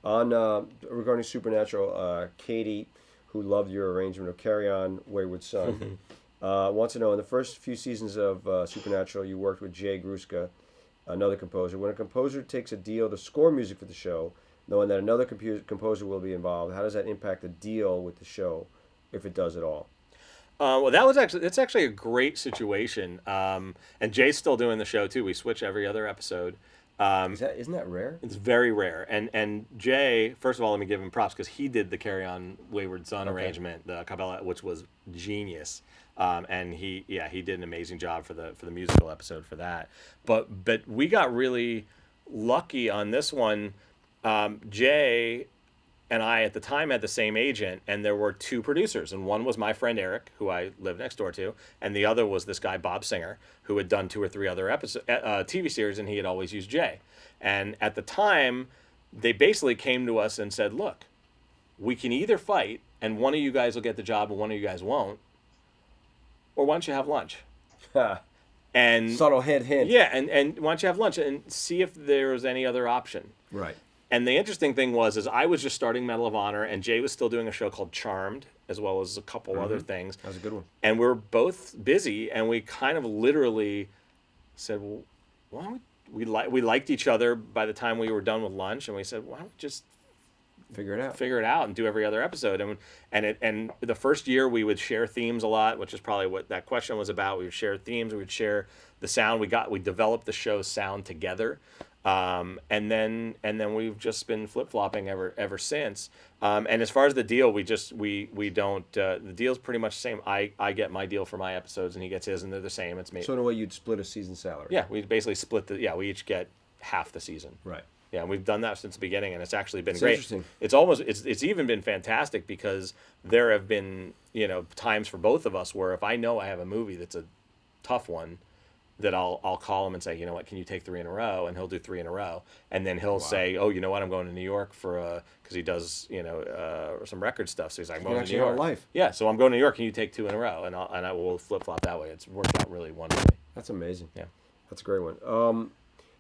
On regarding Supernatural, Katie, who loved your arrangement of "Carry On, Wayward Son," wants to know: in the first few seasons of Supernatural, you worked with Jay Gruska, another composer. When a composer takes a deal to score music for the show, knowing that another composer will be involved, how does that impact the deal with the show, if it does at all? Well, it's actually a great situation. And Jay's still doing the show too. We switch every other episode. Isn't that rare? It's very rare. And Jay, first of all, let me give him props because he did the Carry On Wayward Son arrangement, the Cabela, which was genius. And he did an amazing job for the musical episode for that. But we got really lucky on this one. Jay and I at the time had the same agent, and there were two producers, and one was my friend Eric, who I live next door to, and the other was this guy Bob Singer, who had done two or three other TV series, and he had always used Jay. And at the time, they basically came to us and said, "Look, we can either fight, and one of you guys will get the job, and one of you guys won't, or why don't you have lunch?" And subtle hint. Yeah, and why don't you have lunch and see if there's any other option? Right. And the interesting thing is I was just starting Medal of Honor, and Jay was still doing a show called Charmed, as well as a couple other things. That was a good one. And we were both busy, and we kind of literally said, "Well, why don't we liked each other by the time we were done with lunch, and we said, why don't we just figure it out and do every other episode?" And the first year we would share themes a lot, which is probably what that question was about. We would share themes, we would share the sound. We developed the show's sound together. And then we've just been flip-flopping ever since. And as far as the deal, we don't, the deal's pretty much the same. I get my deal for my episodes and he gets his, and they're the same. It's me. So in a way, you'd split a season salary. Yeah, we basically split we each get half the season. Right. Yeah, and we've done that since the beginning, and it's actually been It's great. interesting. It's even been fantastic because there have been, times for both of us where if I know I have a movie that's a tough one, that I'll call him and say, "You know what, can you take 3 in a row?" And he'll do 3 in a row. And then he'll say, "Oh, you know what, I'm going to New York for because he does, some record stuff." So he's like, "I'm going to New York." Life. Yeah, so I'm going to New York. Can you take 2 in a row? And I will flip flop that way. It's worked out really wonderfully. That's amazing. Yeah, that's a great one.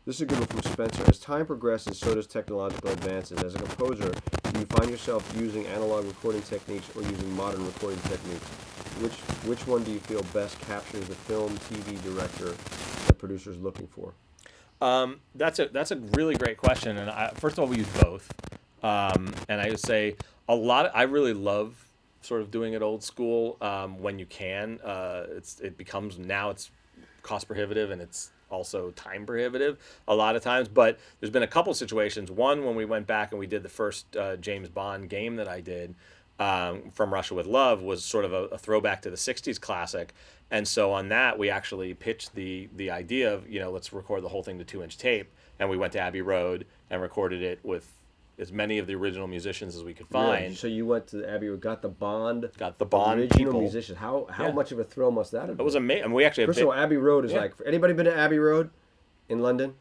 This is a good one from Spencer. As time progresses, so does technological advances. As a composer, do you find yourself using analog recording techniques or using modern recording techniques? Which one do you feel best captures the film, TV director the producer is looking for? That's a really great question. And first of all, we use both. And I would say I really love sort of doing it old school when you can. It's cost prohibitive, and it's also time prohibitive a lot of times. But there's been a couple situations. One, when we went back and we did the first James Bond game that I did, From Russia with Love, was sort of a throwback to the 60s classic. And so on that, we actually pitched the idea of, let's record the whole thing to 2-inch tape. And we went to Abbey Road and recorded it with as many of the original musicians as we could find. Really? So you went to Abbey Road, got the Bond original people. Musicians. How much of a thrill must that have been? It was amazing. I mean, we actually first of all, Abbey Road is like, anybody been to Abbey Road in London?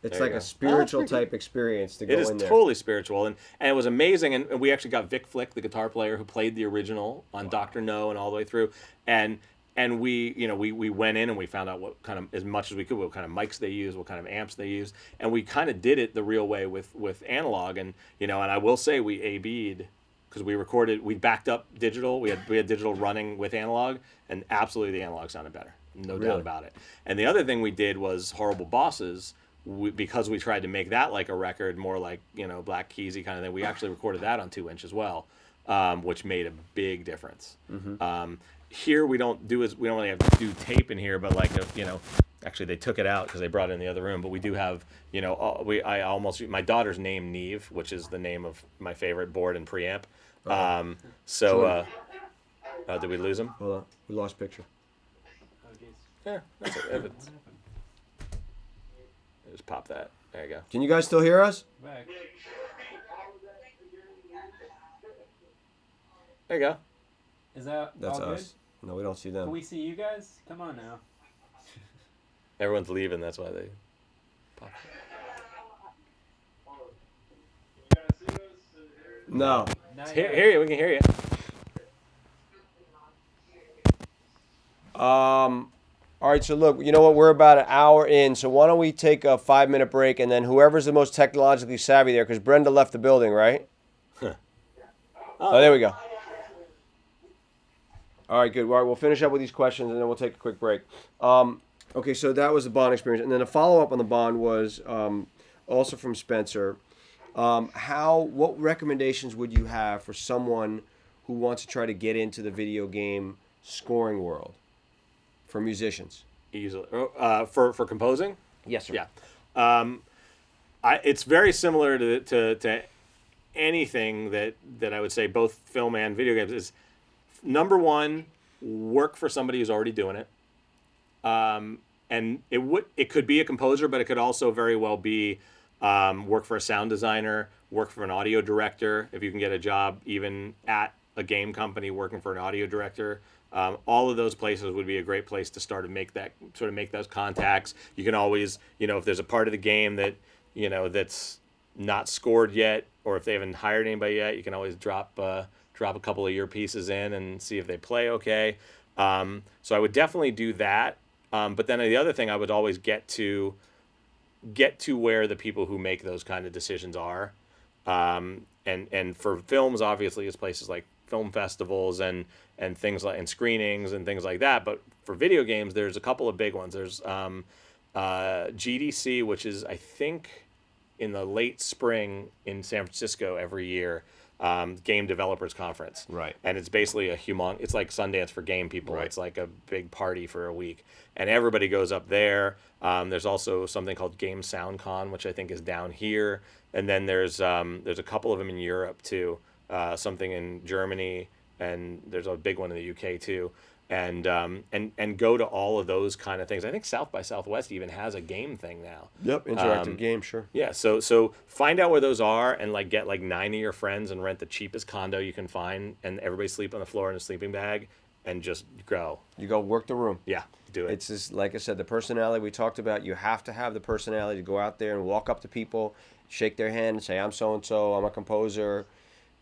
It's like a spiritual type experience to go in there. It is totally spiritual, and it was amazing. And we actually got Vic Flick, the guitar player who played the original on Dr. No and all the way through. And we went in and we found out what kind of, as much as we could, what kind of mics they use, what kind of amps they use, and we kind of did it the real way with analog. And and I will say we A/B'd because we backed up digital. We had digital running with analog, and absolutely the analog sounded better, no doubt about it. And the other thing we did was Horrible Bosses. Because we tried to make that like a record, more like Black Keysy kind of thing. We actually recorded that on 2-inch as well, which made a big difference. Mm-hmm. Here we don't really have to do tape in here, but actually they took it out because they brought it in the other room. But we do have my daughter's name Neve, which is the name of my favorite board and preamp. Did we lose him? Hold on, we lost picture. Yeah, that's it. Just pop that. There you go. Can you guys still hear us? Back. There you go. Is that That's all us. good? No, we don't see them. Can we see you guys? Come on now. Everyone's leaving. That's why they pop. No. Hear you. We can hear you. All right, so look, you know what? We're about an hour in, so why don't we take a 5-minute break, and then whoever's the most technologically savvy there, because Brenda left the building, right? Oh, there we go. All right, good. All right, we'll finish up with these questions, and then we'll take a quick break. Okay, so that was the Bond experience, and then a follow-up on the Bond was also from Spencer. What recommendations would you have for someone who wants to try to get into the video game scoring world for musicians? Easily. For composing? Yes, sir. Yeah. It's very similar to anything that I would say, both film and video games, is number one, work for somebody who's already doing it. And it could be a composer, but it could also very well be work for a sound designer, work for an audio director. If you can get a job even at a game company working for an audio director, all of those places would be a great place to start to make those contacts. You can always, if there's a part of the game that, that's not scored yet, or if they haven't hired anybody yet, you can always drop a couple of your pieces in and see if they play okay. So I would definitely do that. But then the other thing, I would always get to where the people who make those kind of decisions are. And for films, obviously, it's places like film festivals and things like, and screenings and things like that. But for video games, there's a couple of big ones. There's GDC, which is, I think, in the late spring in San Francisco every year. Game Developers Conference. Right. And it's basically it's like Sundance for game people. Right. It's like a big party for a week. And everybody goes up there. There's also something called Game SoundCon, which I think is down here. And then there's a couple of them in Europe too. Something in Germany, and there's a big one in the UK too. And go to all of those kind of things. I think South by Southwest even has a game thing now. Yep, interactive game, sure. Yeah, so find out where those are and get 9 of your friends and rent the cheapest condo you can find, and everybody sleep on the floor in a sleeping bag, and just go. You go work the room. Yeah, do it. It's just, like I said, the personality we talked about. You have to have the personality to go out there and walk up to people, shake their hand, and say, "I'm so and so. I'm a composer."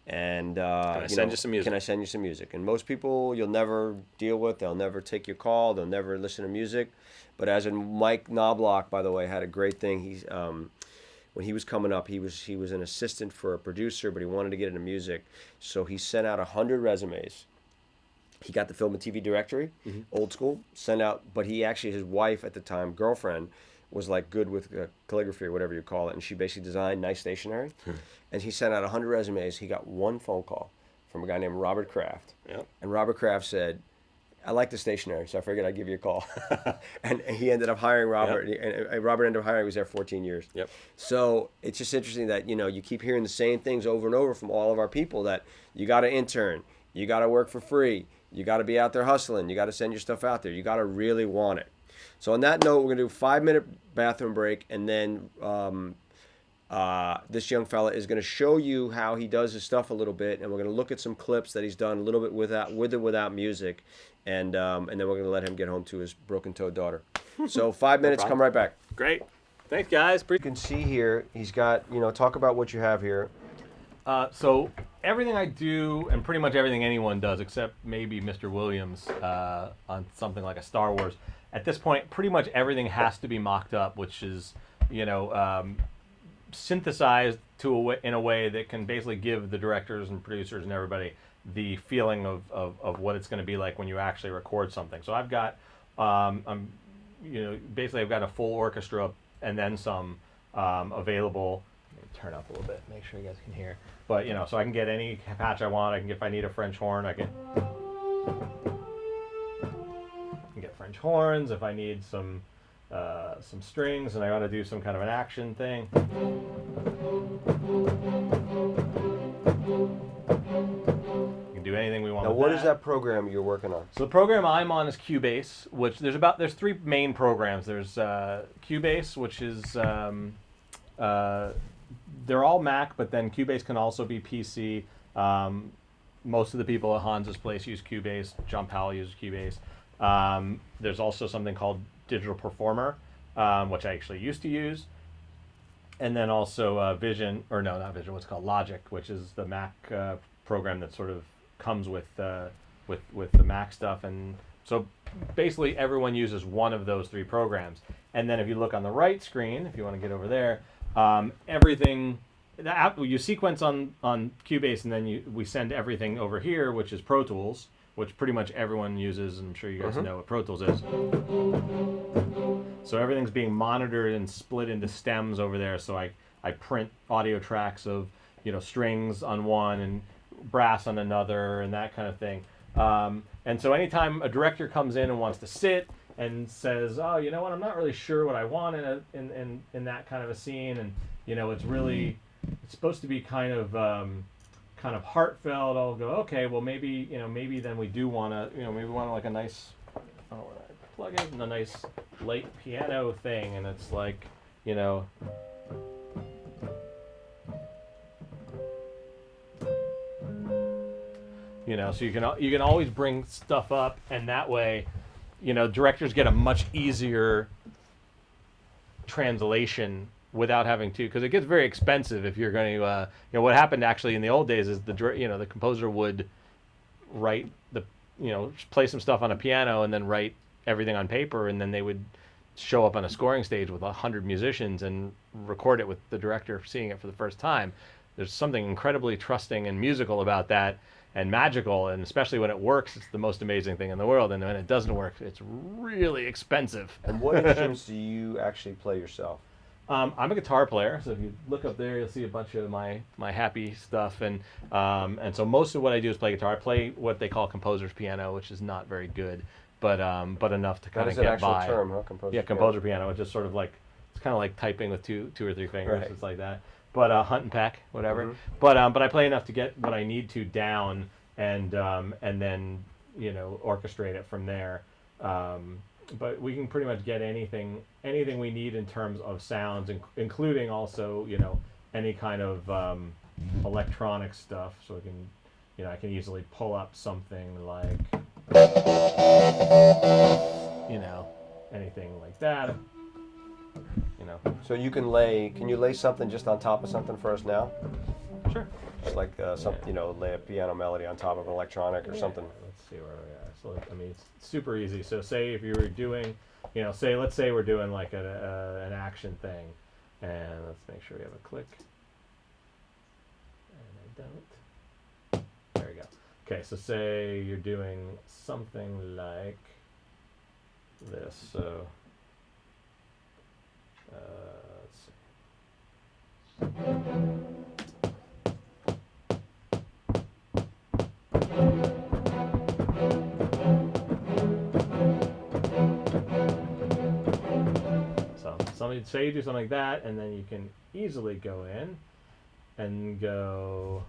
And Can I send you some music? Can I send you some music? And most people you'll never deal with. They'll never take your call. They'll never listen to music. But as in Mike Knobloch, by the way, had a great thing. He's when he was coming up, he was an assistant for a producer, but he wanted to get into music, so he sent out 100 resumes. He got the film and TV directory, old school, sent out. But his wife at the time, girlfriend, was good with calligraphy or whatever you call it, and she basically designed nice stationery. And he sent out 100 resumes. He got one phone call from a guy named Robert Kraft. Yep. And Robert Kraft said, "I like the stationery, so I figured I'd give you a call." and he ended up hiring Robert. Yep. And Robert ended up hiring. He was there 14 years. Yep. So it's just interesting that you keep hearing the same things over and over from all of our people, that you got to intern, you got to work for free, you got to be out there hustling, you got to send your stuff out there, you got to really want it. So on that note, we're going to do a 5-minute bathroom break, and then this young fella is going to show you how he does his stuff a little bit, and we're going to look at some clips that he's done a little bit with or without music, and then we're going to let him get home to his broken-toed daughter. So 5 minutes, come right back. Great. Thanks, guys. You can see here, he's got, talk about what you have here. So everything I do, and pretty much everything anyone does, except maybe Mr. Williams on something like a Star Wars, at this point, pretty much everything has to be mocked up, which is, synthesized in a way that can basically give the directors and producers and everybody the feeling of what it's going to be like when you actually record something. So I've got, basically I've got a full orchestra and then some available. Let me turn up a little bit, make sure you guys can hear. But so I can get any patch I want. If I need a French horn, I can get French horns. If I need some strings and I want to do some kind of an action thing. You can do anything we want. Now, what is that program you're working on? So the program I'm on is Cubase, which there's three main programs. There's Cubase, which is they're all Mac, but then Cubase can also be PC. Most of the people at Hans's place use Cubase. John Powell uses Cubase. There's also something called Digital Performer, which I actually used to use. And then also Vision, or no, not Vision, what's called Logic, which is the Mac program that sort of comes with the Mac stuff. And So basically everyone uses one of those 3 programs. And then if you look on the right screen, if you want to get over there, everything, you sequence on Cubase, and then we send everything over here, which is Pro Tools, which pretty much everyone uses. I'm sure you guys know what Pro Tools is. So everything's being monitored and split into stems over there. So I print audio tracks of, strings on one and brass on another and that kind of thing. And so anytime a director comes in and wants to sit and says, oh, you know what, I'm not really sure what I want in that kind of a scene, and it's supposed to be kind of heartfelt. I'll go, okay, well maybe then we do want to, maybe we want like a nice, plug in a nice light piano thing, and it's like, so you can always bring stuff up, and that way, directors get a much easier translation without having to, because it gets very expensive if you're going to, what happened actually in the old days is the composer would write play some stuff on a piano and then write everything on paper, and then they would show up on a scoring stage with 100 musicians and record it with the director seeing it for the first time. There's something incredibly trusting and musical about that, and magical, and especially when it works, it's the most amazing thing in the world. And when it doesn't work, it's really expensive. And what instruments do you actually play yourself? I'm a guitar player, so if you look up there, you'll see a bunch of my happy stuff, and so most of what I do is play guitar. I play what they call composer's piano, which is not very good, but enough to kind of get by. That is an actual term, huh? Composer piano. It's just sort of like, it's kind of like typing with two or three fingers. Right. It's like that. But hunt and peck, whatever. Mm-hmm. But I play enough to get what I need to down, and then orchestrate it from there. But we can pretty much get anything we need in terms of sounds, including also any kind of electronic stuff. So we can I can easily pull up something like anything like that. So you can lay something just on top of something for us now? Sure. Just like lay a piano melody on top of an electronic or something. Let's see where we are. So it's super easy. So say if you were doing, let's say we're doing like an action thing, and let's make sure we have a click. And I don't. There we go. Okay, so say you're doing something like this. So let's see. Say you do something like that, and then you can easily go in and go.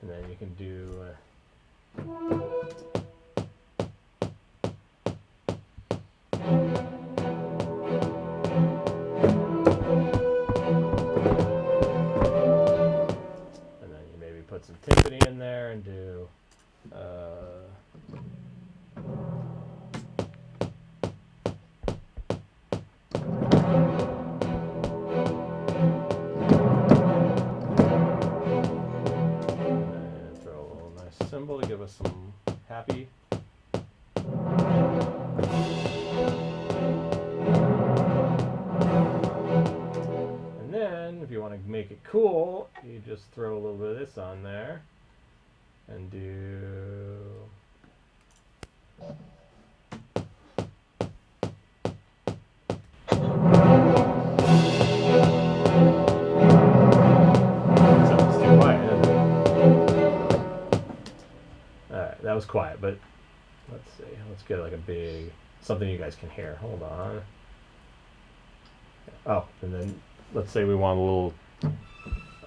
And then you can do. Some timpani in there and do and throw a little nice cymbal to give us some happy. And then if you want to make it cool, you just throw a little bit of this on there and do something's too quiet, isn't it? Alright, that was quiet, but let's see. Let's get like a big something you guys can hear. Hold on. Oh, and then let's say we want a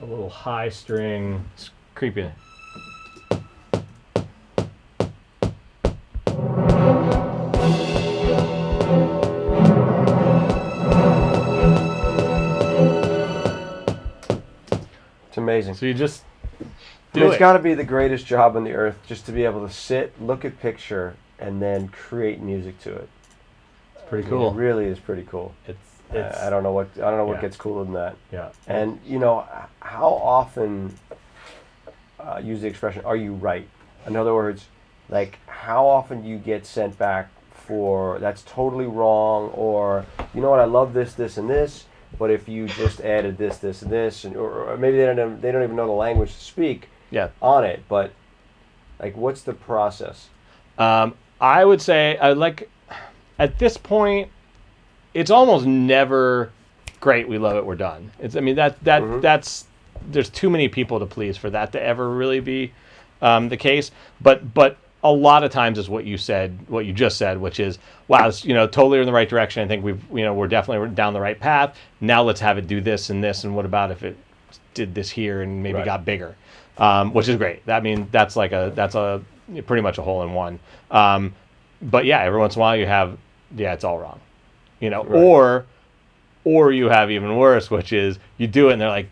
little high string, it's creepy. It's amazing. So you just It's got to be the greatest job on the earth, just to be able to sit, look at picture, and then create music to it. pretty cool. It really is pretty cool. It's I don't know what Yeah. gets cooler than that. yeah. And how often use the expression "Are you right?" In other words, like how often you get sent back for that's totally wrong, or you know what, I love this, this, and this, but if you just added this, this, and this, or maybe they don't even know the language to speak on it. But like, what's the process? I would say at this point, it's almost never great. We love it. We're done. That's there's too many people to please for that to ever really be the case. But a lot of times is what you just said, which is, wow, it's, totally in the right direction. I think we're definitely down the right path. Now let's have it do this and this, and what about if it did this here and maybe got bigger, which is great. I mean, that's a pretty much a hole in one. But yeah, every once in a while you have, it's all wrong, or you have even worse, which is you do it and they're like,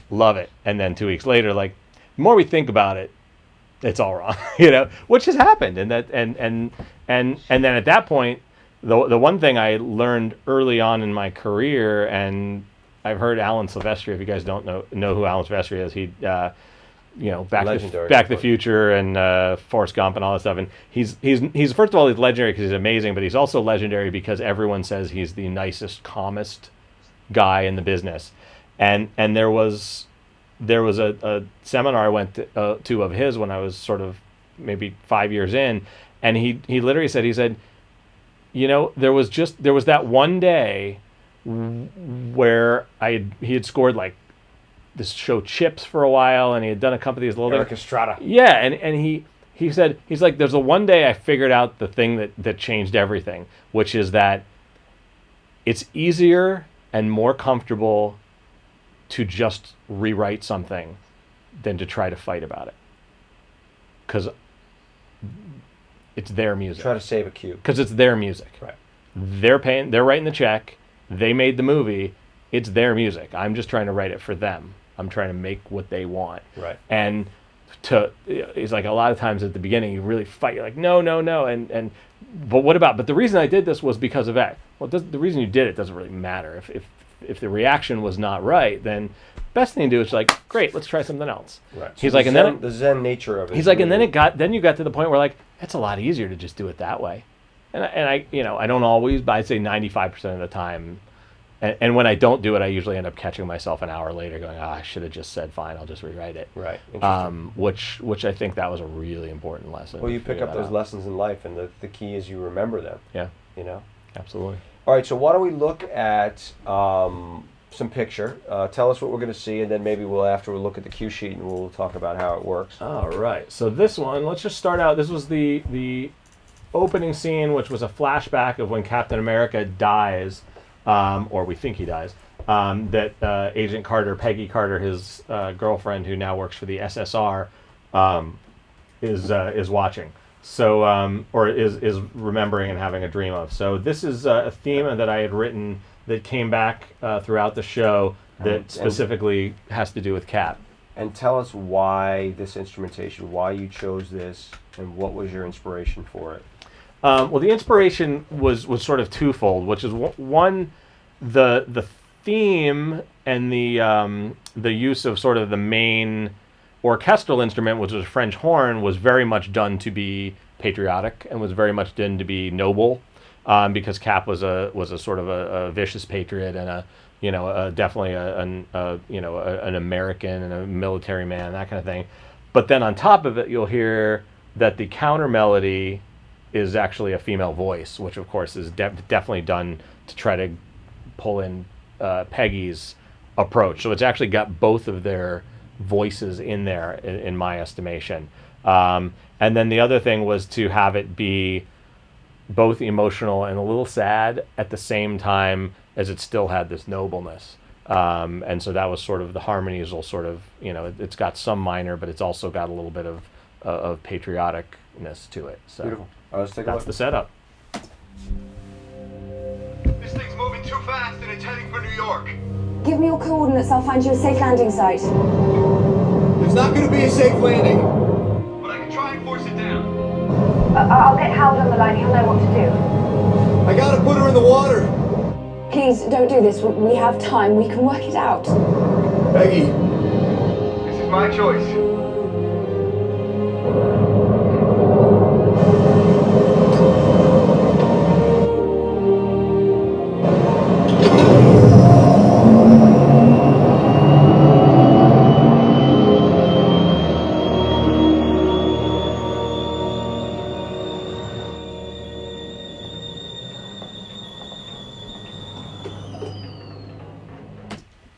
love it, and then 2 weeks later, like, the more we think about it, it's all wrong, which has happened, and then at that point, the one thing I learned early on in my career, and I've heard Alan Silvestri, if you guys don't know who Alan Silvestri is, he Back to the Future and Forrest Gump and all that stuff, and he's first of all, he's legendary because he's amazing, but he's also legendary because everyone says he's the nicest, calmest guy in the business, and there was a seminar I went to of his when I was sort of maybe 5 years in, and he literally said, there was that one day where he had scored like this show Chips for a while, and he had done a couple of these little Eric Estrada. Yeah, and he said, he's like, there's a one day I figured out the thing that changed everything, which is that it's easier and more comfortable to just rewrite something than to try to fight about it, because it's their music. Try to save a cue. Because it's their music. Right. They're writing the check. They made the movie. It's their music. I'm just trying to write it for them. I'm trying to make what they want. Right. And it's like a lot of times at the beginning you really fight. You're like, no, but what about? But the reason I did this was because of X. Well, the reason you did it doesn't really matter. If the reaction was not right, then best thing to do is like, great, let's try something else. Right. He's so like, the Zen nature of it. He's like, and then you got to the point where like, it's a lot easier to just do it that way. And I I don't always, but I'd say 95% of the time. And when I don't do it, I usually end up catching myself an hour later going, I should have just said, fine, I'll just rewrite it. Right. Which I think that was a really important lesson. Well, you pick up those lessons in life, and the key is you remember them. Yeah. Absolutely. All right, so why don't we look at some picture. Tell us what we're going to see, and then maybe after we'll look at the cue sheet, and we'll talk about how it works. All right. So this one, let's just start out. This was the opening scene, which was a flashback of when Captain America dies. Or we think he dies, that Agent Carter, Peggy Carter, his girlfriend, who now works for the SSR, is watching. So, or is remembering and having a dream of. So this is a theme that I had written that came back throughout the show that specifically has to do with Cap. And tell us why this instrumentation, why you chose this, and what was your inspiration for it? Well, the inspiration was sort of twofold, which is one, the theme and the use of sort of the main orchestral instrument, which was a French horn, was very much done to be patriotic and was very much done to be noble, because Cap was a sort of a vicious patriot and definitely an American and a military man, that kind of thing. But then on top of it, you'll hear that the counter melody is actually a female voice, which of course is definitely done to try to pull in Peggy's approach. So it's actually got both of their voices in there, in my estimation. And then the other thing was to have it be both emotional and a little sad at the same time as it still had this nobleness. And so that was sort of the harmonies will sort of, it's got some minor, but it's also got a little bit of patrioticness to it. So. Beautiful. Let's take a look. That's the setup. This thing's moving too fast and it's heading for New York. Give me your coordinates, I'll find you a safe landing site. There's not going to be a safe landing. But I can try and force it down. I'll get Howard on the line, he'll know what to do. I gotta put her in the water. Please don't do this. We have time. We can work it out. Peggy. This is my choice.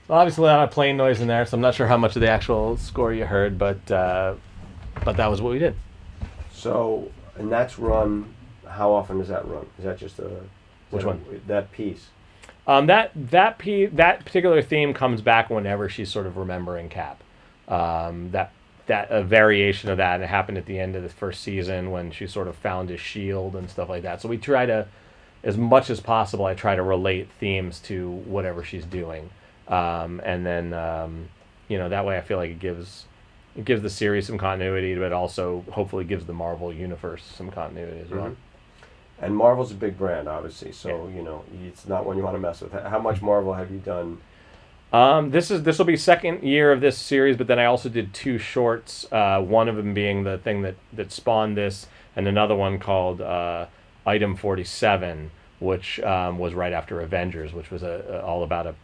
Obviously, a lot of plane noise in there, so I'm not sure how much of the actual score you heard, but that was what we did. So, and that's run. How often does that run? Is that just a Which one? That piece. That particular theme comes back whenever she's sort of remembering Cap. That a variation of that, and it happened at the end of the first season when she sort of found his shield and stuff like that. So we try to, as much as possible, I try to relate themes to whatever she's doing. And then that way I feel like it gives the series some continuity, but also hopefully gives the Marvel universe some continuity as well. And Marvel's a big brand, obviously, so Yeah. it's not one you want to mess with. How much Marvel have you done? This will be second year of this series, but then I also did 2 shorts. One of them being the thing that spawned this, and another one called Item 47, which was right after Avengers, which was all about a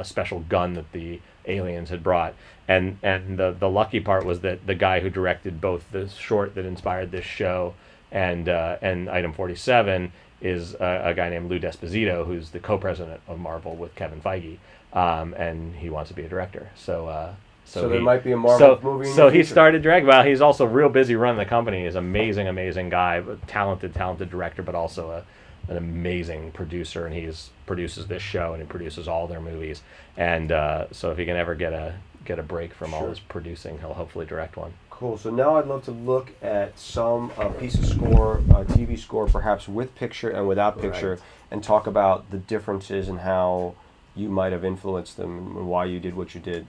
special gun that the aliens had brought. And the lucky part was that the guy who directed both the short that inspired this show and Item 47 is a guy named Lou D'Esposito, who's the co-president of Marvel with Kevin Feige, and he wants to be a director. So there might be a Marvel movie in the So he future. started directing. Well, he's also real busy running the company. He's an amazing guy, talented director, but also an amazing producer, and he produces this show and he produces all their movies. And so if he can ever get a break from all his producing, he'll hopefully direct one. Cool. So now I'd love to look at some piece of score, TV score, perhaps with picture and without picture, and talk about the differences and how you might have influenced them and why you did what you did.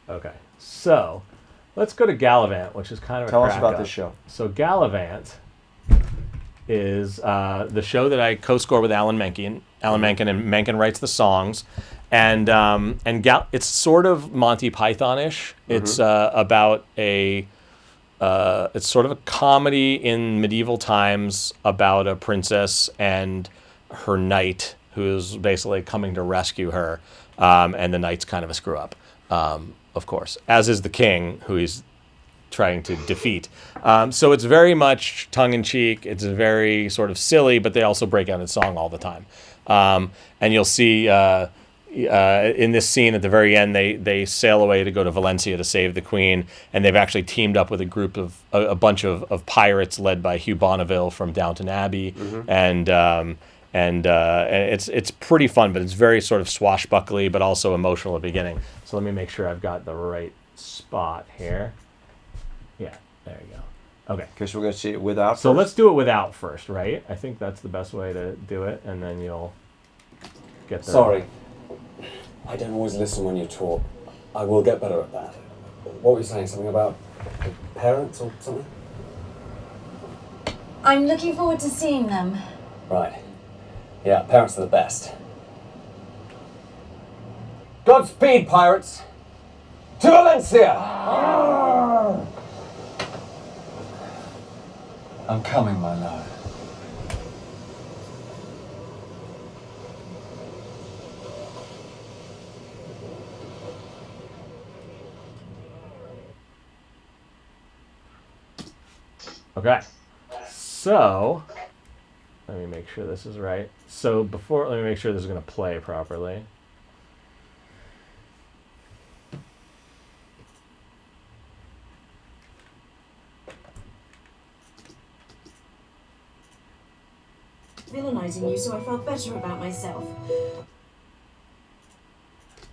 Okay, so let's go to Gallivant, which is kind of Tell a us crack about up. this show. So Gallivant is the show that I co-score with Alan Menken. Alan Menken, and Menken writes the songs, and it's sort of Monty Python-ish. It's about it's sort of a comedy in medieval times about a princess and her knight who is basically coming to rescue her, and the knight's kind of a screw up, of course, as is the king who he's trying to defeat. So it's very much tongue-in-cheek. It's very sort of silly, but they also break out in song all the time. And you'll see in this scene at the very end, they sail away to go to Valencia to save the queen, and they've actually teamed up with a group of a bunch of pirates led by Hugh Bonneville from Downton Abbey, and it's pretty fun, but it's very sort of swashbuckly, but also emotional at the beginning. So let me make sure I've got the right spot here. Yeah, there you go. Okay. Okay, so we're going to see it without So first? let's do it without first, right? I think that's the best way to do it, and then you'll get there. Sorry. I don't always listen when you talk. I will get better at that. What were you saying? Something about parents or something? I'm looking forward to seeing them. Right. Yeah, parents are the best. Godspeed, pirates! To Valencia! I'm coming, my love. Okay. So, let me make sure this is right. So let me make sure this is going to play properly. Villainizing you, so I felt better about myself.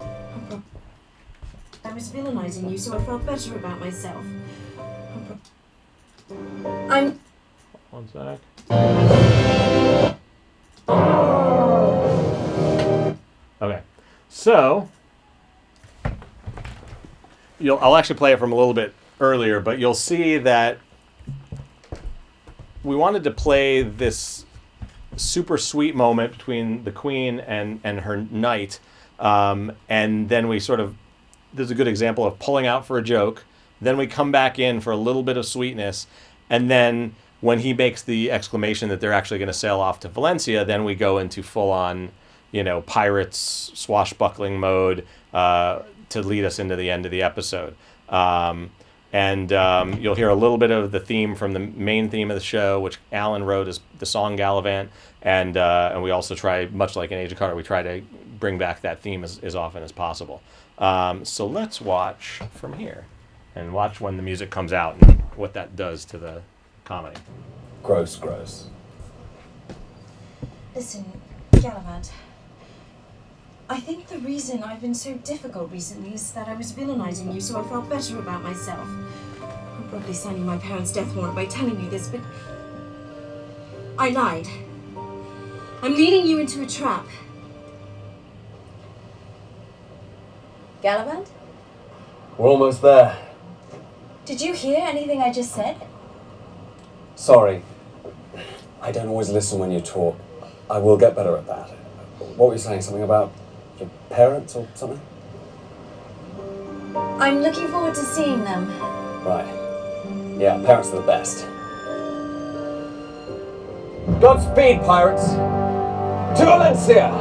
I was villainizing you, so I felt better about myself. I'm... One sec. Okay. So, I'll actually play it from a little bit earlier, but you'll see that we wanted to play this super sweet moment between the queen and her knight, and then we sort of, there's a good example of pulling out for a joke, then we come back in for a little bit of sweetness, and then when he makes the exclamation that they're actually going to sail off to Valencia, then we go into full-on, pirates swashbuckling mode to lead us into the end of the episode. And you'll hear a little bit of the theme from the main theme of the show, which Alan wrote as the song Gallivant, and we also try, much like in Age of Carter, we try to bring back that theme as often as possible. So let's watch from here, and watch when the music comes out and what that does to the comedy. Gross. Listen, Gallivant. I think the reason I've been so difficult recently is that I was villainizing you, so I felt better about myself. I'm probably signing my parents' death warrant by telling you this, but I lied. I'm leading you into a trap. Gallivant? We're almost there. Did you hear anything I just said? Sorry. I don't always listen when you talk. I will get better at that. What were you saying? Something about your parents or something? I'm looking forward to seeing them. Right. Yeah, parents are the best. Godspeed, pirates! To Valencia!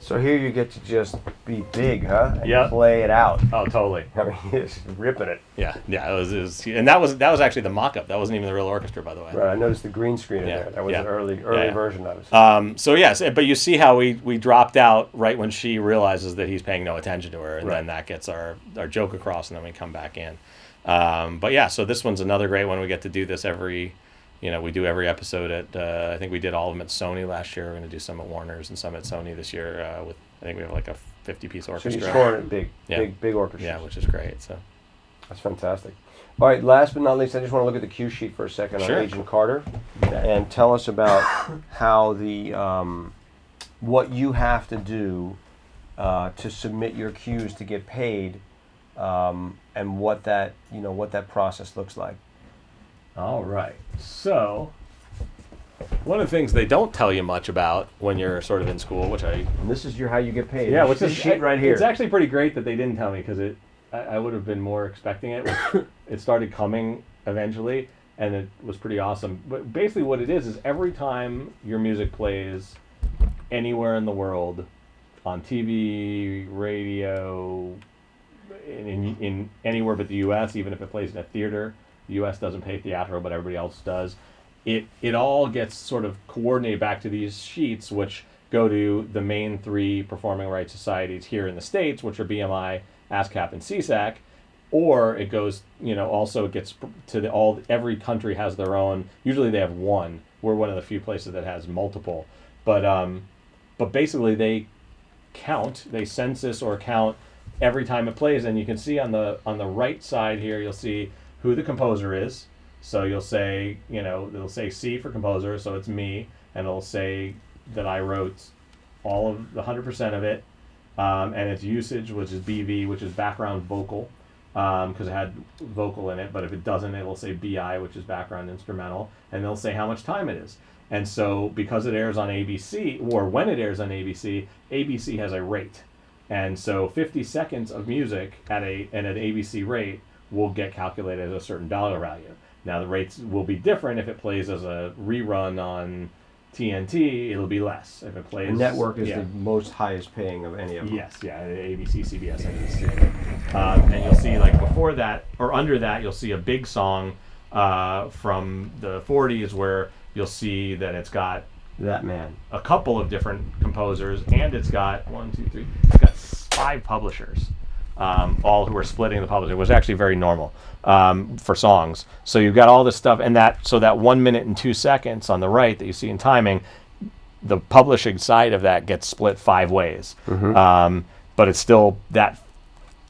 So here you get to just be big, huh? And Yep. play it out. Oh, totally. I mean, just ripping it. Yeah. It was, and that was actually the mock-up. That wasn't even the real orchestra, by the way. Right, I noticed the green screen in Yeah, there. That was yeah. an early Yeah. version of it. So yes, but you see how we dropped out right when she realizes that he's paying no attention to her, and Right. then that gets our joke across, and then we come back in. But yeah, so this one's another great one. We get to do this every, we do every episode at, I think we did all of them at Sony last year. We're going to do some at Warner's and some at Sony this year with, I think we have like a 50-piece So orchestra. you're scoring it big, Yeah. big orchestra. Yeah, which is great. So That's fantastic. All right, last but not least, I just want to look at the cue sheet for a second Sure. on Agent Carter and tell us about how the what you have to do to submit your cues to get paid, and what that process looks like. all right. So one of the things they don't tell you much about when you're sort of in school, which I And this is how you get paid. Yeah, This which this is sheet right here. It's actually pretty great that they didn't tell me because I would have been more expecting it. It started coming eventually, and it was pretty awesome. But basically, what it is every time your music plays anywhere in the world, on TV, radio, in anywhere but the U.S., even if it plays in a theater, the U.S. doesn't pay theatrical, but everybody else does. It all gets sort of coordinated back to these sheets, which go to the main three performing rights societies here in the States, which are BMI, ASCAP, and CSAC, or it goes, also it gets to every country has their own. Usually they have one. We're one of the few places that has multiple, but basically they census or count every time it plays, and you can see on the right side here, you'll see who the composer is. So you'll say, it'll say C for composer, so it's me, and it'll say that I wrote all of the 100% of it, and its usage, which is BV, which is background vocal, because it had vocal in it, but if it doesn't, it'll say BI, which is background instrumental, and they'll say how much time it is. And so because it airs on ABC, or when it airs on ABC, ABC has a rate. And so 50 seconds of music at an ABC rate will get calculated at a certain dollar value. Now the rates will be different if it plays as a rerun on TNT. It'll be less if it plays. The network is yeah. the most highest paying of any of them. Yes, yeah, ABC, CBS, NBC. And you'll see before that or under that, you'll see a big song from the 40s where you'll see that it's got That man. a couple of different composers, and it's got 5 publishers, all who are splitting the publishing. It was actually very normal for songs. So you've got all this stuff, and that 1 minute and 2 seconds on the right that you see in timing, the publishing side of that gets split 5 ways. But it's still that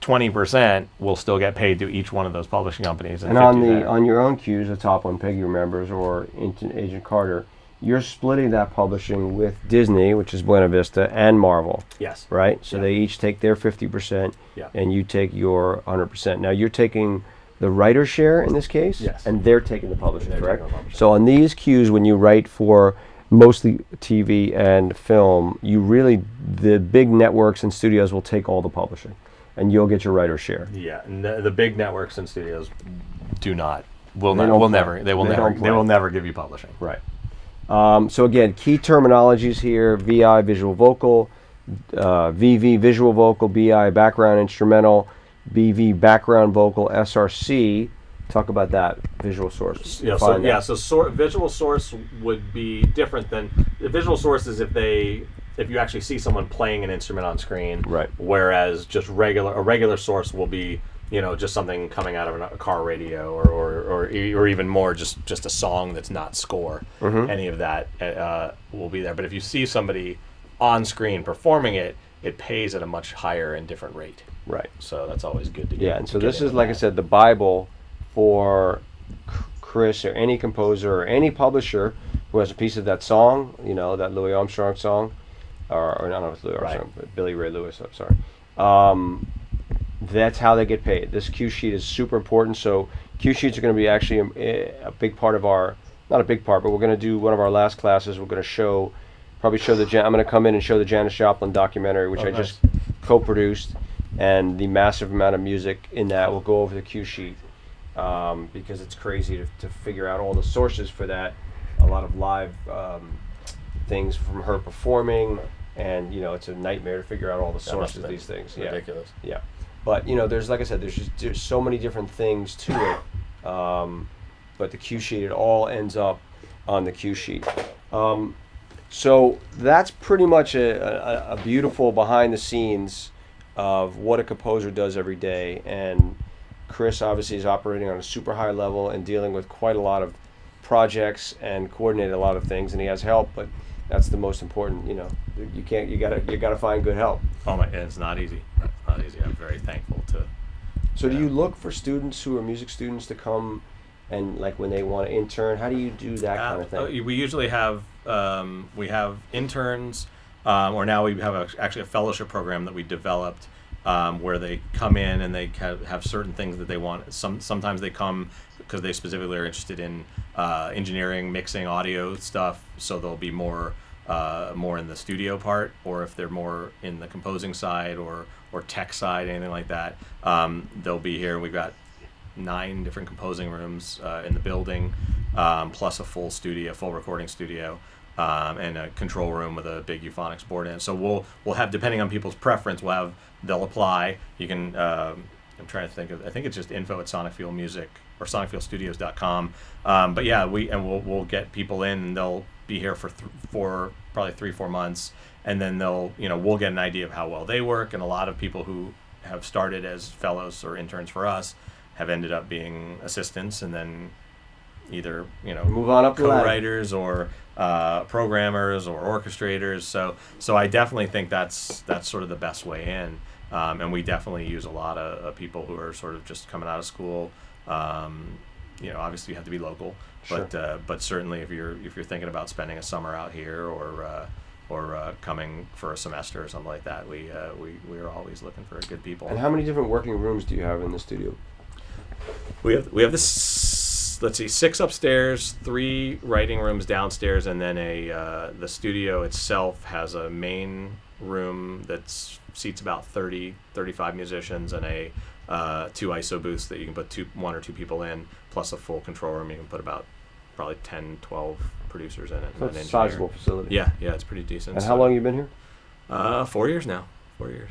20% will still get paid to each one of those publishing companies. And on your own cues, the top one, Peggy remembers, or Agent Carter, you're splitting that publishing with Disney, which is Buena Vista, and Marvel. Yes. Right? So they each take their 50%, and you take your 100%. Now you're taking the writer share in this case, and they're taking the publishing, correct? So on these cues, when you write for mostly TV and film, the big networks and studios will take all the publishing, and you'll get your writer share. Yeah, and the big networks and studios do not. They will never give you publishing. Right. So again, key terminologies here: VI, visual vocal; VV, visual vocal; BI, background instrumental; BV, background vocal; SRC. Talk about that visual source. So visual source would be different than the visual source is if you actually see someone playing an instrument on screen. Right. Whereas just a regular source will be just something coming out of a car radio or even more just a song that's not score. Mm-hmm. Any of that will be there. But if you see somebody on screen performing it, it pays at a much higher and different rate. Right. So that's always good to get. Yeah, and so this is, like I said, the Bible for Chris or any composer or any publisher who has a piece of that song, that Louis Armstrong song, or I don't know if it's Louis Armstrong, but Billy Ray Lewis, I'm sorry. That's how they get paid. This cue sheet is super important. So cue sheets are going to be actually a big part of not a big part, but we're going to do one of our last classes. We're going to I'm going to come in and show the Janis Joplin documentary, which just co-produced, and the massive amount of music in that. We'll go over the cue sheet because it's crazy to figure out all the sources for that. A lot of live things from her performing, and it's a nightmare to figure out all the sources of these things. Ridiculous. Yeah. But there's, like I said, there's so many different things to it. But the cue sheet, it all ends up on the cue sheet. So that's pretty much a beautiful behind the scenes of what a composer does every day. And Chris obviously is operating on a super high level and dealing with quite a lot of projects and coordinating a lot of things, and he has help, but that's the most important. You gotta find good help. Oh my, it's not easy. It's not easy. I'm very thankful to. So do you look for students who are music students to come and, like, when they want to intern, how do you do that kind of thing? We usually have interns, or now we have actually a fellowship program that we developed where they come in and they have certain things that they want. Sometimes they come because they specifically are interested in engineering, mixing, audio stuff, so they'll be more in the studio part, or if they're more in the composing side or tech side, anything like that, they'll be here. We've got 9 different composing rooms in the building, plus a full recording studio, and a control room with a big euphonics board in it. So we'll have, depending on people's preference, they'll apply. You can, I'm trying to think of, I think it's just info@sonicfieldmusic or sonicfieldstudios.com. But yeah, we'll get people in, and they'll be here for probably 3-4 months, and then we'll get an idea of how well they work. And a lot of people who have started as fellows or interns for us have ended up being assistants, and then either move on up co-writers or programmers or orchestrators. So I definitely think that's sort of the best way in, and we definitely use a lot of people who are sort of just coming out of school. Obviously you have to be local, sure. but certainly if you're thinking about spending a summer out here or coming for a semester or something like that, we're always looking for good people. And how many different working rooms do you have in the studio? We have this, let's see, 6 upstairs, 3 writing rooms downstairs, and then the studio itself has a main room that seats about 35 musicians, and 2 ISO booths that you can put 1 or 2 people in, plus a full control room. You can put about probably 10, 12 producers in it. So it's a sizable facility. Yeah, it's pretty decent. And how long have you been here? 4 years now. 4 years.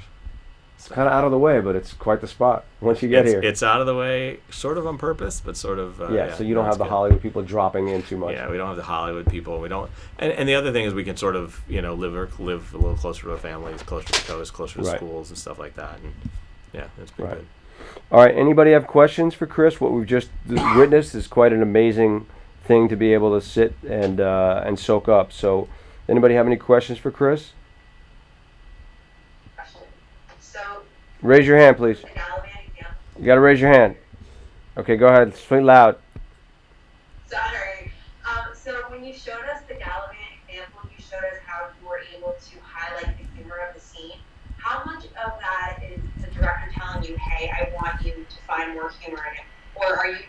It's kind of out of the way, but it's quite the spot once you get here. It's out of the way, sort of on purpose, but sort of. So you don't have the Hollywood people dropping in too much. Yeah, we don't have the Hollywood people. We don't, and the other thing is we can sort of live a little closer to our families, closer to the coast, closer to schools and stuff like that. And yeah, it's pretty good. All right. Anybody have questions for Chris? What we've just witnessed is quite an amazing thing to be able to sit and soak up. So, anybody have any questions for Chris? So, Raise your hand, please. You got to raise your hand. Okay, go ahead. Speak loud. Sorry. So when you showed us the Gallivant example, you showed us how you were able to highlight the humor of the scene. How much of that is the director telling you, "Hey, I want you to find more humor in it," or are you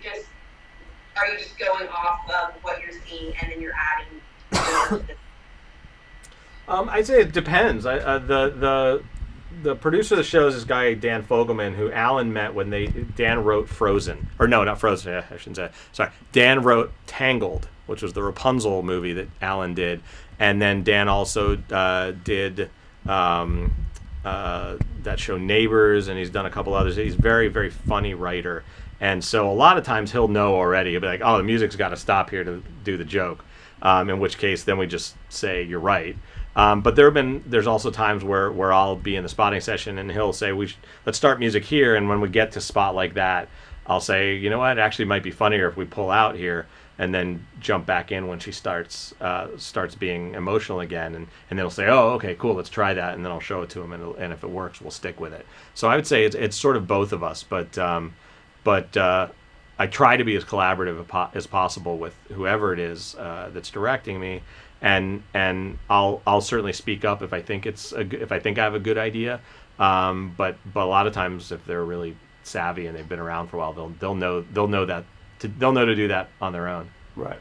just going off of what you're seeing and then you're adding? I'd say it depends. The producer of the show is this guy Dan Fogelman, who Alan met when Dan wrote Frozen, or no, not Frozen. I shouldn't say. Sorry, Dan wrote Tangled, which was the Rapunzel movie that Alan did, and then Dan also did that show Neighbors, and he's done a couple others. He's a very, very funny writer, and so a lot of times he'll know already. He'll be like, "Oh, the music's got to stop here to do the joke," in which case then we just say, "You're right." But there's also times where I'll be in the spotting session and he'll say, let's start music here, and when we get to spot like that, I'll say, you know what, it actually might be funnier if we pull out here and then jump back in when she starts being emotional again, and then he'll say, oh, okay, cool, let's try that, and then I'll show it to him, and if it works, we'll stick with it. So I would say it's sort of both of us, but I try to be as collaborative as possible with whoever it is that's directing me. And I'll certainly speak up if I think if I think I have a good idea, but a lot of times if they're really savvy and they've been around for a while, they'll know to do that on their own. Right.